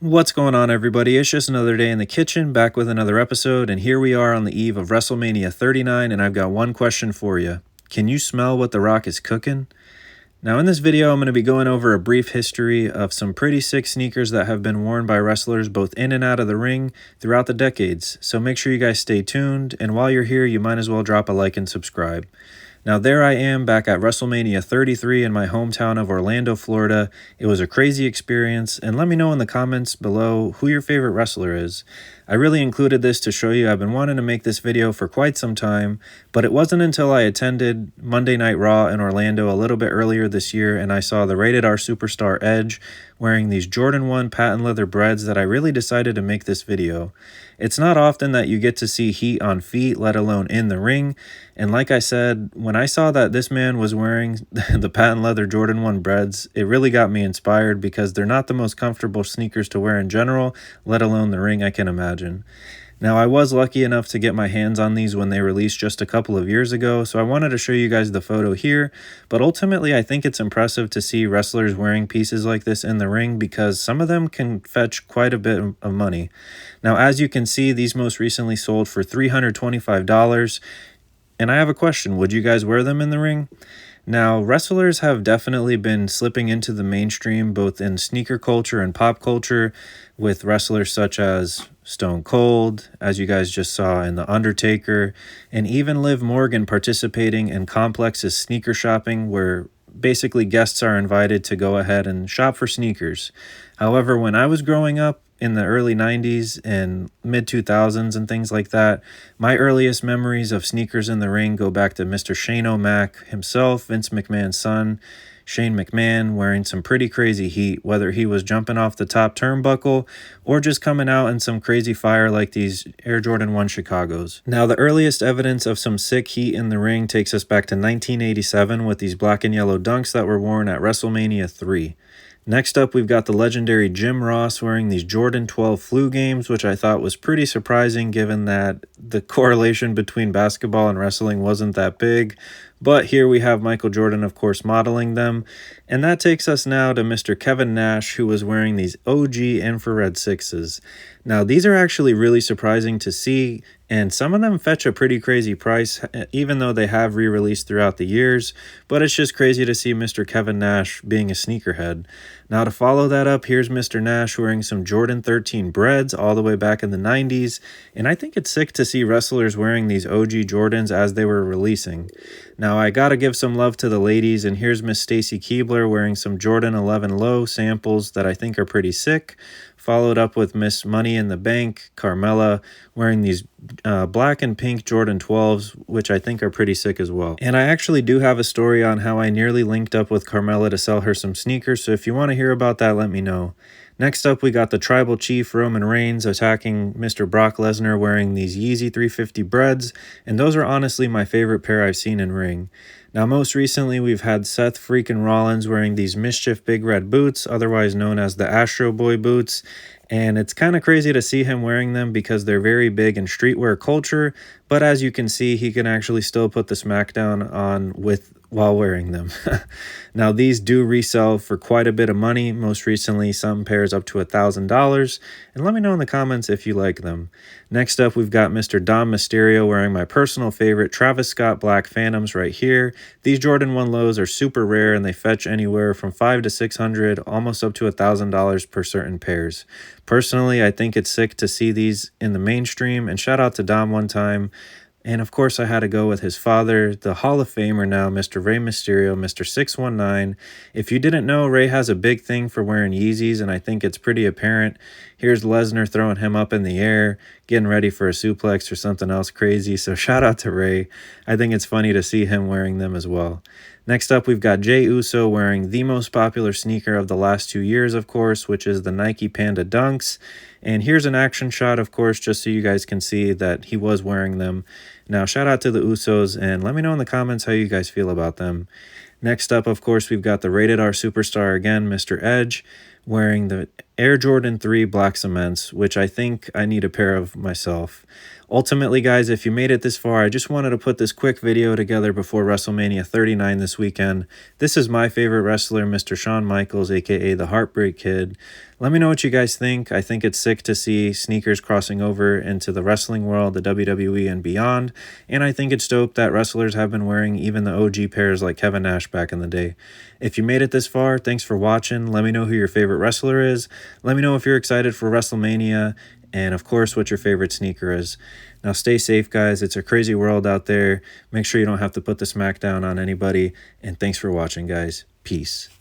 What's going on, everybody? It's just another day in the kitchen, back with another episode, and here we are on the eve of WrestleMania 39, and I've got one question for you. Can you smell what The Rock is cooking? Now, in this video, I'm going to be going over a brief history of some pretty sick sneakers that have been worn by wrestlers both in and out of the ring throughout the decades, so make sure you guys stay tuned, and while you're here, you might as well drop a like and subscribe. Now, there I am back at WrestleMania 33 in my hometown of Orlando, Florida. It was a crazy experience, and let me know in the comments below who your favorite wrestler is. I really included this to show you I've been wanting to make this video for quite some time, but it wasn't until I attended Monday Night Raw in Orlando a little bit earlier this year and I saw the Rated R superstar Edge wearing these Jordan 1 patent leather Breds that I really decided to make this video. It's not often that you get to see heat on feet, let alone in the ring, and like I said, when I saw that this man was wearing the patent leather Jordan 1 Breds, it really got me inspired because they're not the most comfortable sneakers to wear in general, let alone the ring, I can imagine. Now, I was lucky enough to get my hands on these when they released just a couple of years ago, so I wanted to show you guys the photo here, but ultimately I think it's impressive to see wrestlers wearing pieces like this in the ring because some of them can fetch quite a bit of money. Now, as you can see, these most recently sold for $325, and I have a question, would you guys wear them in the ring? Now, wrestlers have definitely been slipping into the mainstream both in sneaker culture and pop culture with wrestlers such as Stone Cold, as you guys just saw in The Undertaker, and even Liv Morgan participating in Complex's sneaker shopping where basically guests are invited to go ahead and shop for sneakers. However, when I was growing up, in the early 90s and mid 2000s and things like that, my earliest memories of sneakers in the ring go back to Mr. Shane O'Mac himself, Vince McMahon's son, Shane McMahon, wearing some pretty crazy heat, whether he was jumping off the top turnbuckle or just coming out in some crazy fire like these Air Jordan 1 Chicagos. Now, the earliest evidence of some sick heat in the ring takes us back to 1987 with these black and yellow dunks that were worn at WrestleMania 3. Next up, we've got the legendary Jim Ross wearing these Jordan 12 flu games, which I thought was pretty surprising given that the correlation between basketball and wrestling wasn't that big. But here we have Michael Jordan, of course, modeling them. And that takes us now to Mr. Kevin Nash, who was wearing these OG infrared 6s. Now, these are actually really surprising to see, and some of them fetch a pretty crazy price, even though they have re-released throughout the years, but it's just crazy to see Mr. Kevin Nash being a sneakerhead. Now, to follow that up, here's Mr. Nash wearing some Jordan 13 Breds all the way back in the 90s, and I think it's sick to see wrestlers wearing these OG Jordans as they were releasing. Now, I gotta give some love to the ladies, and here's Miss Stacy Keibler wearing some Jordan 11 Low samples that I think are pretty sick, followed up with Miss Money in the Bank, Carmella, wearing these black and pink Jordan 12s, which I think are pretty sick as well. And I actually do have a story on how I nearly linked up with Carmella to sell her some sneakers, so if you want to hear about that, let me know. Next up, we got the Tribal Chief Roman Reigns attacking Mr. Brock Lesnar wearing these Yeezy 350 Breds, and those are honestly my favorite pair I've seen in ring. Now, most recently, we've had Seth freaking Rollins wearing these Mischief Big Red boots, otherwise known as the Astro Boy boots, and it's kind of crazy to see him wearing them because they're very big in streetwear culture, but as you can see, he can actually still put the smackdown on while wearing them. Now, these do resell for quite a bit of money, most recently some pairs up to $1,000, and let me know in the comments if you like them. Next up, we've got Mr. Dom Mysterio wearing my personal favorite Travis Scott Black Phantoms right here. These Jordan 1 Lows are super rare and they fetch anywhere from $500 to $600, almost up to $1,000 per certain pairs. Personally, I think it's sick to see these in the mainstream, and shout out to Dom one time. And of course, I had to go with his father, the Hall of Famer now, Mr. Rey Mysterio, Mr. 619. If you didn't know, Rey has a big thing for wearing Yeezys, and I think it's pretty apparent. Here's Lesnar throwing him up in the air, getting ready for a suplex or something else crazy, so shout out to Rey. I think it's funny to see him wearing them as well. Next up, we've got Jey Uso wearing the most popular sneaker of the last 2 years, of course, which is the Nike Panda Dunks. And here's an action shot, of course, just so you guys can see that he was wearing them. Now, shout out to the Usos, and let me know in the comments how you guys feel about them. Next up, of course, we've got the Rated R superstar again, Mr. Edge, wearing the Air Jordan 3 Black Cements, which I think I need a pair of myself. Ultimately, guys, if you made it this far, I just wanted to put this quick video together before WrestleMania 39 this weekend. This is my favorite wrestler, Mr. Shawn Michaels, aka the Heartbreak Kid. Let me know what you guys think. I think it's sick to see sneakers crossing over into the wrestling world, the WWE and beyond, and I think it's dope that wrestlers have been wearing even the OG pairs like Kevin Nash back in the day. If you made it this far, thanks for watching. Let me know who your favorite wrestler is. Let me know if you're excited for WrestleMania, and of course, what your favorite sneaker is. Now, stay safe, guys. It's a crazy world out there. Make sure you don't have to put the smack down on anybody, and thanks for watching, guys. Peace.